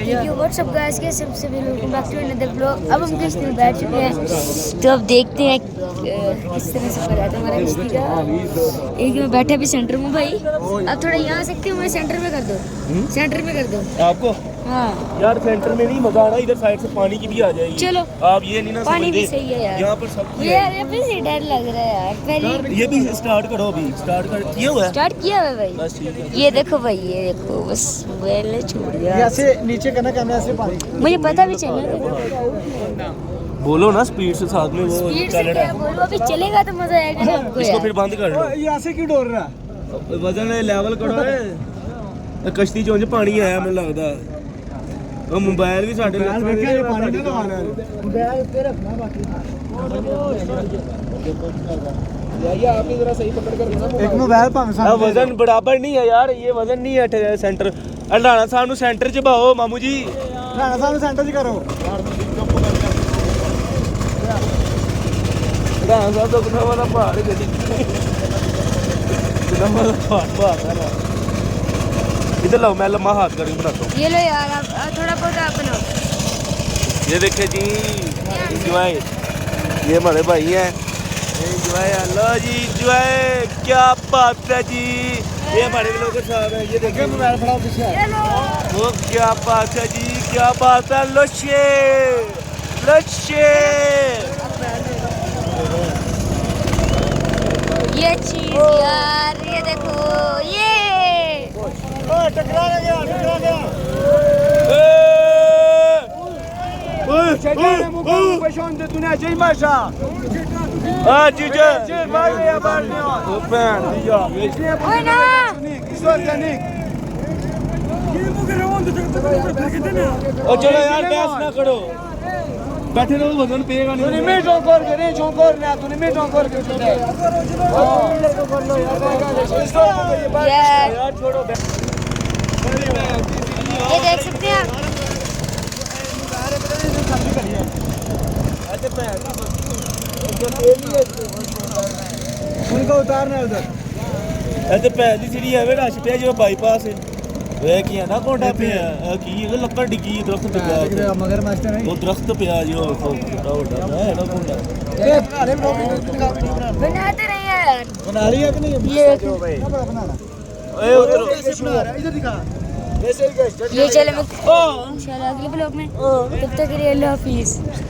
WhatsApp guys के सबसे welcome back to another blog. अब हम किश्ती में बैठ चुके हैं, तो अब देखते हैं किस तरह से जाता है हमारा किश्ती का। एक में बैठे भी सेंटर में भाई, अब थोड़ा यहाँ सकते हो, मैं सेंटर में कर दो, सेंटर में कर दो आपको। हाँ यार सेंटर में नहीं मजा आना, इधर साइड से पानी की भी आ जाएगी। चलो आप ये नहीं ना पानी भी सही है यार, यहाँ पर सब यार अभी से डर लग रहा है यार। पहले ये भी स्टार्ट करो, अभी स्टार्ट कर किया हुआ है। स्टार्ट किया है भाई, बस ठीक है। ये देखो भाई, ये देखो बस वेल छोड़ दिया। ऐसे नीचे करना कैमरा से पानी, मुझे पता भी चला, बोलो ना स्पीड से, साथ में वो स्पीड से चल रहा क्या बोलो, अभी चलेगा तो मजा आएगा ना हमको इसको यार। फिर बंद कर लो। ये ऐसे क्यों डोल रहा है? वजन लेवल करो है कश्ती चों पानी आया मैंने लगता। वो मोबाइल भी साढ़े बैल देखिए, ये पानी नहीं लगा रहा है। बैल पे रखना बाकी। आप ही जरा सही पकड़ कर। एक मोबाइल भाਵੇਂ सामने वजन बराबर नहीं है यार, ये वजन नहीं है सेंटर। राणा साहब सेंटर च भाओ मामू जी। राणा साहब सेंटर च करो। राणा साहब तो कितना वाला पहाड़ है, कितना वाला पहाड़ है। इधर लो, मैं लम्बा हाथ करके बनाता हूँ। ये लो यार, आप थोड़ा बहुत आप बनाओ। ये देखे जी इंजॉय, ये हमारे भाई हैं इंजॉय। लो जी इंजॉय, क्या बात है जी। ये हमारे लोग साहब है, ये देखिए मोबाइल फड़ाओ पीछे। वो क्या बात है जी, क्या बात है। लच्छे लच्छे, ये चीज यार, ये देखो, ये टकरा गया, टकरा गया। तूने अच्छे ही माशा। हाँ जी जी ओए ना, चलो यार बहस ना करो, बैठे रहो, वजन पेगा नहीं। तूने में जोंकोर करे, जोंकोर ना, तूने में जोंकोर के चुने। यार छोड़ो, ये देख सकते हैं आप, उनको उतारना उधर। ऐसे पैर दी सीढ़ी है रश पे जो बाईपास है वे की है ना कोटा पे है की है लक्कड़ डिगी दरख्त पे गया मगर मास्टर है वो दरख्त पे आ जो तो छोटा है ना कोटा ये बना ले ब्लॉग बनाते रहे यार। बना रही है कि नहीं? ये बड़ा बनाना। ए उधर कैसे बना रहा है? इधर दिखा। वैसे ही ये चले मैं इंशाल्लाह अगले ब्लॉग में, तब तक के लिए अल्लाह हाफिज।